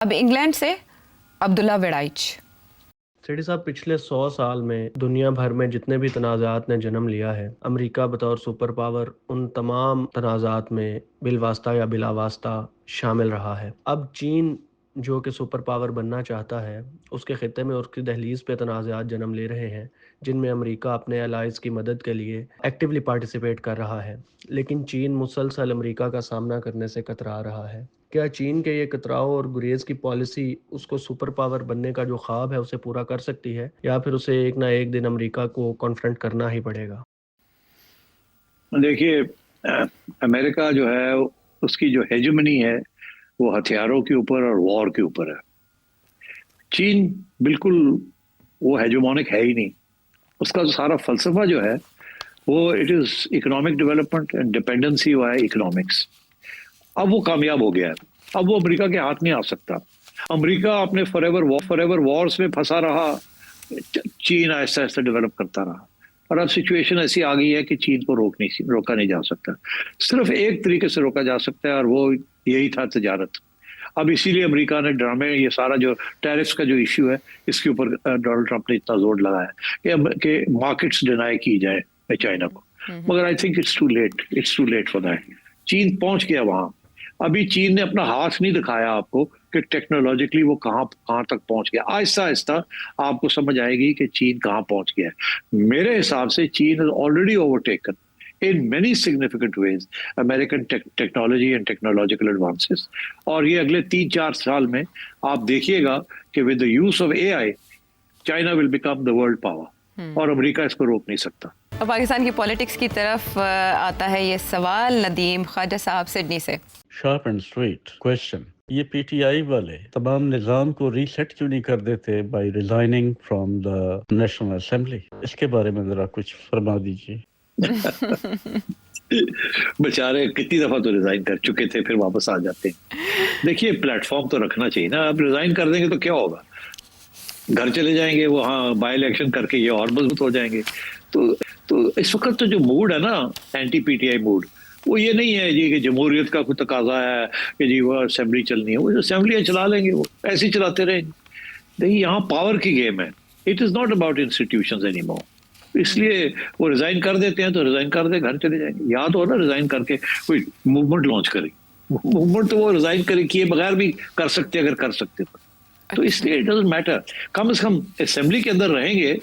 اب انگلینڈ سے عبداللہ وڑائچ۔ سیٹھی صاحب، پچھلے 100 سال میں دنیا بھر میں جتنے بھی تنازعات نے جنم لیا ہے، امریکہ بطور سپر پاور ان تمام تنازعات میں بالواسطہ یا بلا واسطہ شامل رہا ہے۔ اب چین جو کہ سپر پاور بننا چاہتا ہے، اس کے خطے میں اور اس کی دہلیز پہ تنازعات جنم لے رہے ہیں، جن میں امریکہ اپنے الائز کی مدد کے لیے ایکٹیولی پارٹیسپیٹ کر رہا ہے، لیکن چین مسلسل امریکہ کا سامنا کرنے سے کترا رہا ہے۔ کیا چین کے یہ کتراؤ اور گریز کی پالیسی اس کو سپر پاور بننے کا جو خواب ہے اسے پورا کر سکتی ہے، یا پھر اسے ایک نہ ایک دن امریکہ کو کانفرنٹ کرنا ہی پڑے گا؟ دیکھیے، امریکہ جو ہے اس کی جو ہیجمنی ہے وہ ہتھیاروں کے اوپر اور وار کے اوپر ہے۔ چین بالکل وہ ہیجمونک ہے ہی نہیں۔ اس کا سارا فلسفہ جو ہے وہ it is economic development and dependency ہوا ہے اکنامکس۔ اب وہ کامیاب ہو گیا ہے، اب وہ امریکہ کے ہاتھ نہیں آ سکتا۔ امریکہ اپنے فار ایور وارز میں پھنسا رہا، چین آہستہ آہستہ ڈیولپ کرتا رہا، اور اب سچویشن ایسی آ گئی ہے کہ چین کو روکا نہیں جا سکتا۔ صرف ایک طریقے سے روکا جا سکتا ہے، اور وہ یہی تھا تجارت۔ اب اسی لیے امریکہ نے ڈرامے، یہ سارا جو ٹیرفس کا جو ایشو ہے اس کے اوپر ڈونلڈ ٹرمپ نے اتنا زور لگایا کہ مارکیٹس ڈینائی کی جائے چائنا کو، مگر I think it's too late for that. چین پہنچ گیا وہاں۔ ابھی چین نے اپنا ہاتھ نہیں دکھایا آپ کو کہ ٹیکنالوجیکلی وہ کہاں تک پہنچ گیا۔ آہستہ آہستہ آپ کو سمجھ آئے گی کہ چین کہاں پہنچ گیا ہے۔ میرے حساب سے چین has already overtaken in many significant ways American technology and technological advances، اور یہ اگلے 3-4 سال میں آپ دیکھیے گا کہ with the use of AI China will become the world power، اور امریکہ اس کو روک نہیں سکتا۔ اور پاکستان کی پولیٹکس کی طرف آتا ہے یہ سوال ندیم خواجہ صاحب سڈنی سے۔ شارپ اینڈ اسٹریٹ کوشچن، یہ پی ٹی آئی والے تمام نظام کو ری سیٹ کیوں نہیں کر دیتے by resigning from the national assembly? اس کے بارے میں ذرا کچھ فرما دیجیے۔ بیچارے کتنی دفعہ تو ریزائن کر چکے تھے، پھر واپس آ جاتے ہیں۔ دیکھیے، پلیٹ فارم تو رکھنا چاہیے نا۔ اب ریزائن کر دیں گے تو کیا ہوگا؟ گھر چلے جائیں گے، وہاں بائی الیکشن کر کے یہ اور مضبوط ہو جائیں گے۔ تو اس وقت تو جو موڈ ہے نا، anti P T I mode, وہ یہ نہیں ہے جی کہ جمہوریت کا کوئی تقاضا ہے کہ جی وہ اسمبلی چلنی ہے۔ وہ اسمبلیاں چلا لیں گے، وہ ایسے ہی چلاتے رہیں گے۔ دیکھیے، یہاں پاور کی گیم ہے، it is not about institutions any more. اس لیے وہ ریزائن کر دیتے ہیں تو ریزائن کر دیں، گھر چلے جائیں گے۔ یا تو نا ریزائن کر کے کوئی موومنٹ لانچ کرے۔ موومنٹ تو وہ ریزائن کیے بغیر بھی کر سکتے اگر کر سکتے تو اس لیے it doesn't matter. Come is come assembly کے اندر رہیں گے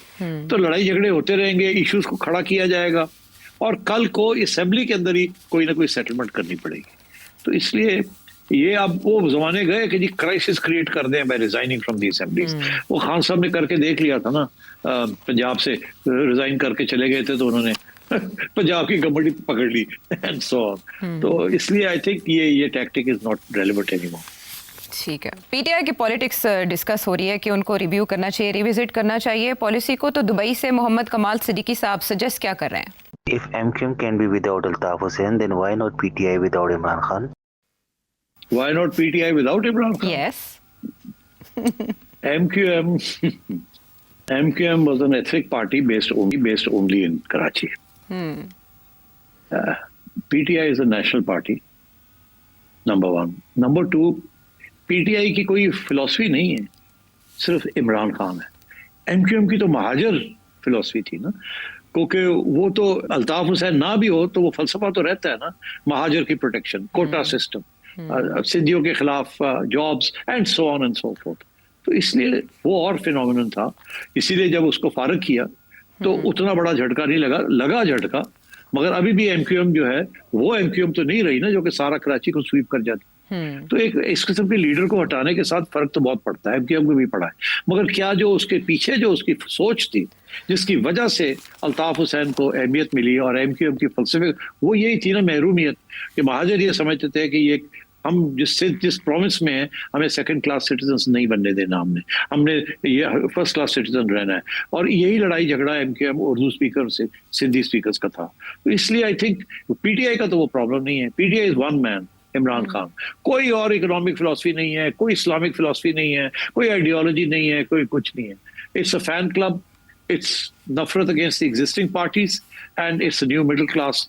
تو لڑائی جھگڑے ہوتے رہیں گے، ایشوز کو کھڑا کیا جائے گا، اور کل کو اسمبلی کے اندر ہی کوئی نہ کوئی سیٹلمنٹ کرنی پڑے گی۔ تو اس لیے یہ اب وہ زمانے گئے کہ جی کرائسس کریٹ کر دیں by resigning from the assemblies. وہ خان صاحب نے کر کے دیکھ لیا تھا نا، پنجاب سے ریزائن کر کے چلے گئے تھے تو انہوں نے پنجاب کی گورنمنٹ پکڑ لی اینڈ سو آن۔ تو اس لیے آئی تھنک یہ tactic is not relevant any more. ٹھیک ہے، پی ٹی آئی کی پولیٹکس ڈسکس ہو رہی ہے کہ ان کو ریویو کرنا چاہیے، ریوزٹ کرنا چاہیے پالیسی کو، تو دبئی سے محمد کمال صدیقی صاحب سجیسٹ کیا کر رہے ہیں؟ If MQM can be without Altaf Hussain, then why not PTI without Imran Khan? Why not PTI without Imran Khan? Yes. MQM was an ethnic party based only in Karachi. PTI is a national party, number one. Number two, PTI کی کوئی فلسفی نہیں ہے، صرف عمران خان ہے۔ MQM کی تو مہاجر فلسفی تھی نا، کیونکہ وہ تو الطاف حسین نہ بھی ہو تو وہ فلسفہ تو رہتا ہے نا، مہاجر کی پروٹیکشن، کوٹا سسٹم، سندھیوں کے خلاف jobs and so on and so forth. تو اس لیے وہ اور فینومینن تھا۔ اسی لیے جب اس کو فارغ کیا تو اتنا بڑا جھٹکا نہیں لگا جھٹکا، مگر ابھی بھی MQM جو ہے وہ MQM تو نہیں رہی نا جو کہ سارا کراچی کو سویپ کر جاتی۔ تو ایک اس قسم کے لیڈر کو ہٹانے کے ساتھ فرق تو بہت پڑتا ہے، MQM کو بھی پڑا ہے، مگر کیا جو اس کے پیچھے جو اس کی سوچ تھی جس کی وجہ سے الطاف حسین کو اہمیت ملی اور MQM کی فلسفے، وہ یہی تھی نا، محرومیت، کہ مہاجر یہ سمجھتے تھے کہ یہ ہم جس پروونس میں ہیں ہمیں سیکنڈ کلاس سٹیزنز نہیں بننے دینا، ہم نے یہ فرسٹ کلاس سٹیزن رہنا ہے۔ اور یہی لڑائی جھگڑا MQM اردو اسپیکر سے سندھی اسپیکرز کا تھا۔ تو اس لیے آئی تھنک PTI کا تو وہ پرابلم نہیں ہے۔ PTI از ون مین، عمران خان۔ کوئی اور اکنامک فلسفی نہیں ہے، کوئی اسلامک فلسفی نہیں ہے، کوئی آئیڈیالوجی نہیں ہے، کوئی کچھ نہیں ہے۔ It's a fan club, it's نفرت against the existing parties, and it's a new middle class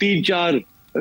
3-4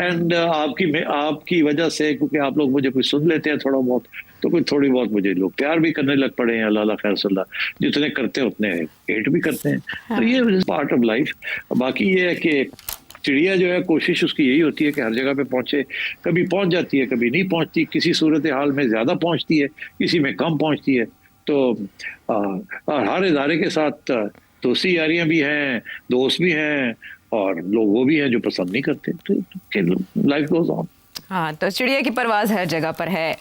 and آپ کی وجہ سے، کیونکہ آپ لوگ مجھے کوئی سن لیتے ہیں تھوڑا بہت، تو کوئی تھوڑی بہت مجھے لوگ پیار بھی کرنے لگ پڑے ہیں، اللہ خیر صلی اللہ، جتنے کرتے ہیں اتنے ہیٹ بھی کرتے ہیں. تو یہ پارٹ آف لائف. باقی یہ ہے کہ چڑیا جو ہے کوشش اس کی یہی ہوتی ہے کہ ہر جگہ پہ پہنچے، کبھی پہنچ جاتی ہے کبھی نہیں پہنچتی، کسی صورتحال میں زیادہ پہنچتی ہے، کسی میں کم پہنچتی ہے. تو ہر ادارے کے ساتھ دوستی یاریاں بھی ہیں، دوست بھی ہیں، اور لوگ وہ بھی ہیں جو پسند نہیں کرتے. تو لائف گوز آن. ہاں، تو چڑیا کی پرواز ہر جگہ پر ہے.